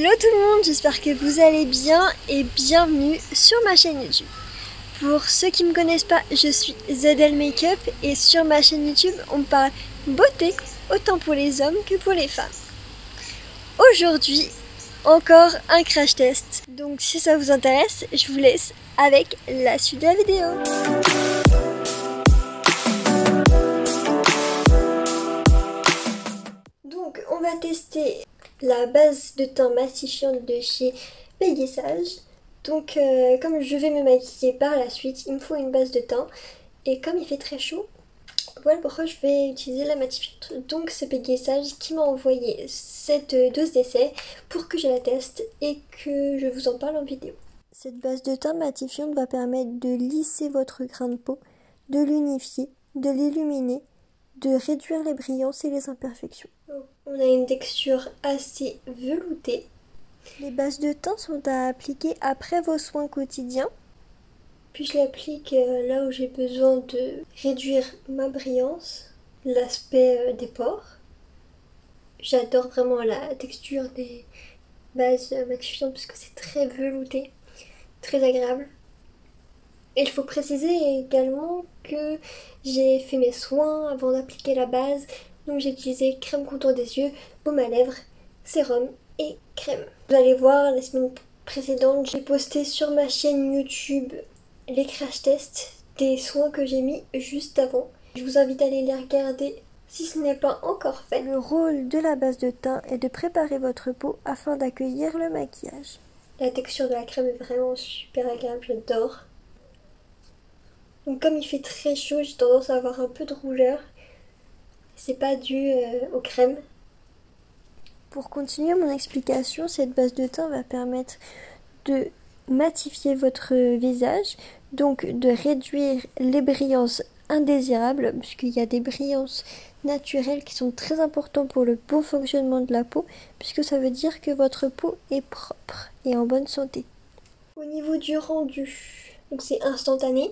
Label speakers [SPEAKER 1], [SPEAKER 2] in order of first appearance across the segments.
[SPEAKER 1] Hello tout le monde, j'espère que vous allez bien et bienvenue sur ma chaîne YouTube. Pour ceux qui ne me connaissent pas, je suis ZL Makeup et sur ma chaîne YouTube on parle beauté autant pour les hommes que pour les femmes. Aujourd'hui, encore un crash test. Donc si ça vous intéresse, je vous laisse avec la suite de la vidéo. Donc on va tester la base de teint massifiante de chez Peggy Sage. Donc comme je vais me maquiller par la suite, il me faut une base de teint. Et comme il fait très chaud, voilà pourquoi je vais utiliser la matifiante. Donc c'est Peggy Sage qui m'a envoyé cette dose d'essai pour que je la teste et que je vous en parle en vidéo. Cette base de teint matifiante va permettre de lisser votre grain de peau, de l'unifier, de l'illuminer, de réduire les brillances et les imperfections. On a une texture assez veloutée. Les bases de teint sont à appliquer après vos soins quotidiens. Puis je l'applique là où j'ai besoin de réduire ma brillance, l'aspect des pores. J'adore vraiment la texture des bases matifiantes parce que c'est très velouté, très agréable. Et il faut préciser également que j'ai fait mes soins avant d'appliquer la base. Donc j'ai utilisé crème contour des yeux, baume à lèvres, sérum et crème. Vous allez voir, la semaine précédente, j'ai posté sur ma chaîne YouTube les crash tests des soins que j'ai mis juste avant. Je vous invite à aller les regarder si ce n'est pas encore fait. Le rôle de la base de teint est de préparer votre peau afin d'accueillir le maquillage. La texture de la crème est vraiment super agréable, j'adore. Donc comme il fait très chaud, j'ai tendance à avoir un peu de rougeur. C'est pas dû aux crèmes. Pour continuer mon explication, cette base de teint va permettre de matifier votre visage, donc de réduire les brillances indésirables, puisqu'il y a des brillances naturelles qui sont très importantes pour le bon fonctionnement de la peau, puisque ça veut dire que votre peau est propre et en bonne santé. Au niveau du rendu, donc c'est instantané.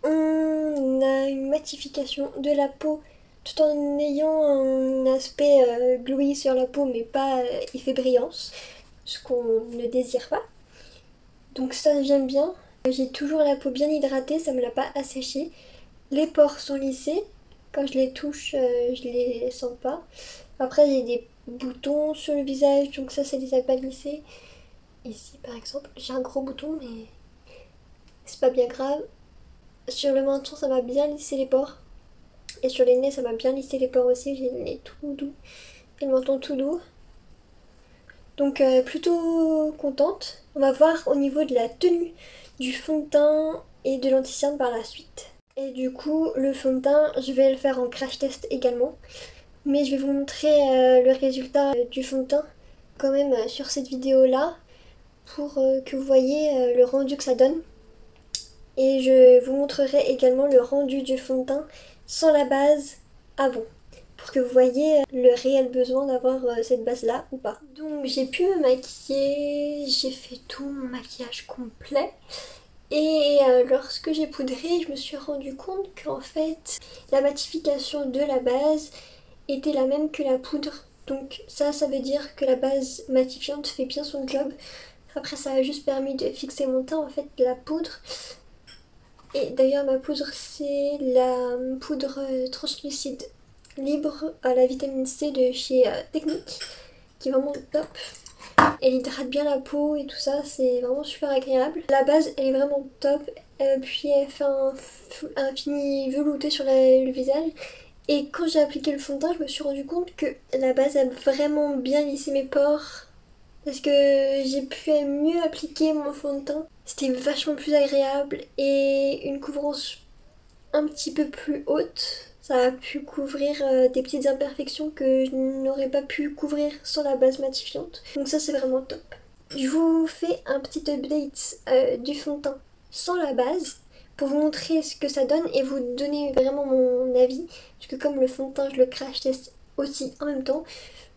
[SPEAKER 1] On a une matification de la peau tout en ayant un aspect glowy sur la peau mais pas effet brillance, ce qu'on ne désire pas. Donc ça j'aime bien. J'ai toujours la peau bien hydratée, ça me l'a pas asséché. Les pores sont lissés, quand je les touche je les sens pas. Après j'ai des boutons sur le visage donc ça les a pas lissés. Ici par exemple j'ai un gros bouton mais c'est pas bien grave. Sur le menton, ça m'a bien lissé les pores. Et sur les nez, ça m'a bien lissé les pores aussi. J'ai le nez tout doux et le menton tout doux. Donc plutôt contente. On va voir au niveau de la tenue du fond de teint et de l'anti-cerne par la suite. Et du coup, le fond de teint, je vais le faire en crash test également. Mais je vais vous montrer le résultat du fond de teint quand même sur cette vidéo-là pour que vous voyez le rendu que ça donne. Et je vous montrerai également le rendu du fond de teint sans la base avant, pour que vous voyez le réel besoin d'avoir cette base là ou pas. Donc j'ai pu me maquiller, j'ai fait tout mon maquillage complet. Et lorsque j'ai poudré, je me suis rendu compte qu'en fait la matification de la base était la même que la poudre. Donc ça veut dire que la base matifiante fait bien son job. Après ça a juste permis de fixer mon teint en fait, la poudre. Et d'ailleurs ma poudre c'est la poudre translucide libre à la vitamine C de chez Technique, qui est vraiment top. Elle hydrate bien la peau et tout ça, c'est vraiment super agréable. La base elle est vraiment top, puis elle fait un fini velouté sur le visage. Et quand j'ai appliqué le fond de teint, je me suis rendu compte que la base a vraiment bien lissé mes pores. Parce que j'ai pu mieux appliquer mon fond de teint. C'était vachement plus agréable et une couvrance un petit peu plus haute. Ça a pu couvrir des petites imperfections que je n'aurais pas pu couvrir sans la base matifiante. Donc ça c'est vraiment top. Je vous fais un petit update du fond de teint sans la base pour vous montrer ce que ça donne et vous donner vraiment mon avis. Parce que comme le fond de teint je le crash test aussi en même temps,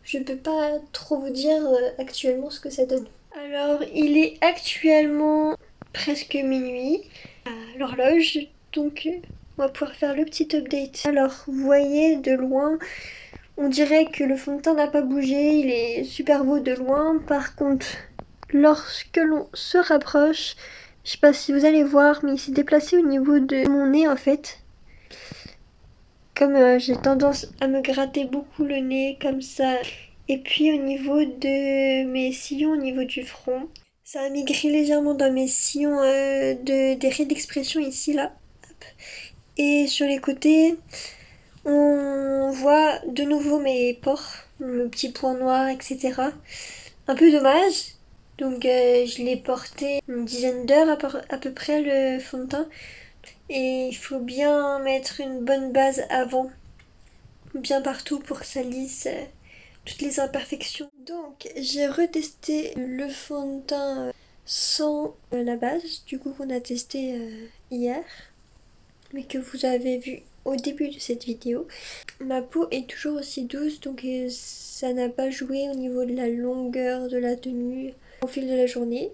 [SPEAKER 1] je peux pas trop vous dire actuellement ce que ça donne. Alors il est actuellement presque minuit à l'horloge, donc on va pouvoir faire le petit update. Alors vous voyez de loin On dirait que le fond de teint n'a pas bougé, il est super beau de loin. Par contre, lorsque l'on se rapproche, je sais pas si vous allez voir, mais il s'est déplacé au niveau de mon nez en fait. Comme j'ai tendance à me gratter beaucoup le nez comme ça. Et puis au niveau de mes sillons, au niveau du front, ça a migré légèrement dans mes sillons des raies d'expression ici là. Hop. Et sur les côtés, on voit de nouveau mes pores, le petit point noir, etc. Un peu dommage. Donc je l'ai porté une dizaine d'heures à peu près le fond de teint. Et il faut bien mettre une bonne base avant, bien partout pour que ça lisse toutes les imperfections. Donc j'ai retesté le fond de teint sans la base, du coup qu'on a testé hier, mais que vous avez vu au début de cette vidéo. Ma peau est toujours aussi douce, donc ça n'a pas joué au niveau de la longueur de la tenue au fil de la journée.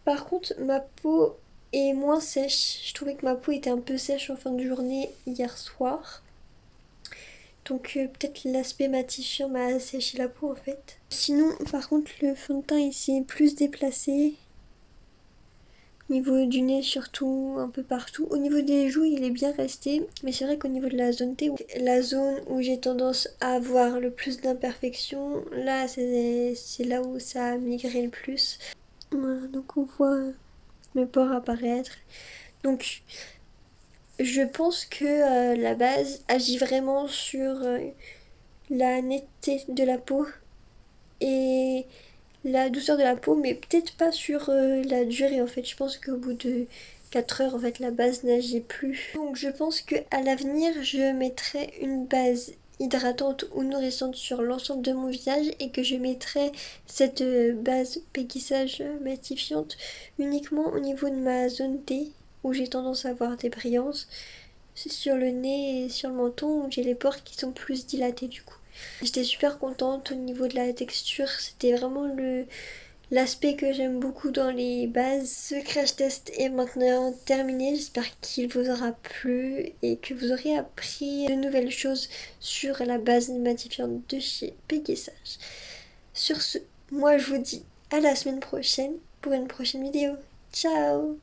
[SPEAKER 1] Par contre, ma peau est moins sèche. Je trouvais que ma peau était un peu sèche en fin de journée hier soir. Donc peut-être l'aspect matifiant m'a asséché la peau en fait. Sinon, par contre, le fond de teint ici est plus déplacé. Au niveau du nez surtout, un peu partout. Au niveau des joues, il est bien resté. Mais c'est vrai qu'au niveau de la zone T, la zone où j'ai tendance à avoir le plus d'imperfections, là c'est là où ça a migré le plus. Voilà, donc on voit mes pores apparaître. Donc je pense que la base agit vraiment sur la netteté de la peau et la douceur de la peau, mais peut-être pas sur la durée en fait. Je pense qu'au bout de 4 heures en fait la base n'agit plus. Donc je pense qu'à l'avenir je mettrai une base hydratante ou nourrissante sur l'ensemble de mon visage et que je mettrai cette base péguissage matifiante uniquement au niveau de ma zone T où j'ai tendance à avoir des brillances. C'est sur le nez et sur le menton où j'ai les pores qui sont plus dilatés du coup. J'étais super contente au niveau de la texture, c'était vraiment l'aspect que j'aime beaucoup dans les bases. Ce crash test est maintenant terminé, j'espère qu'il vous aura plu et que vous aurez appris de nouvelles choses sur la base matifiante de chez Péguissage. Sur ce, moi je vous dis à la semaine prochaine pour une prochaine vidéo. Ciao!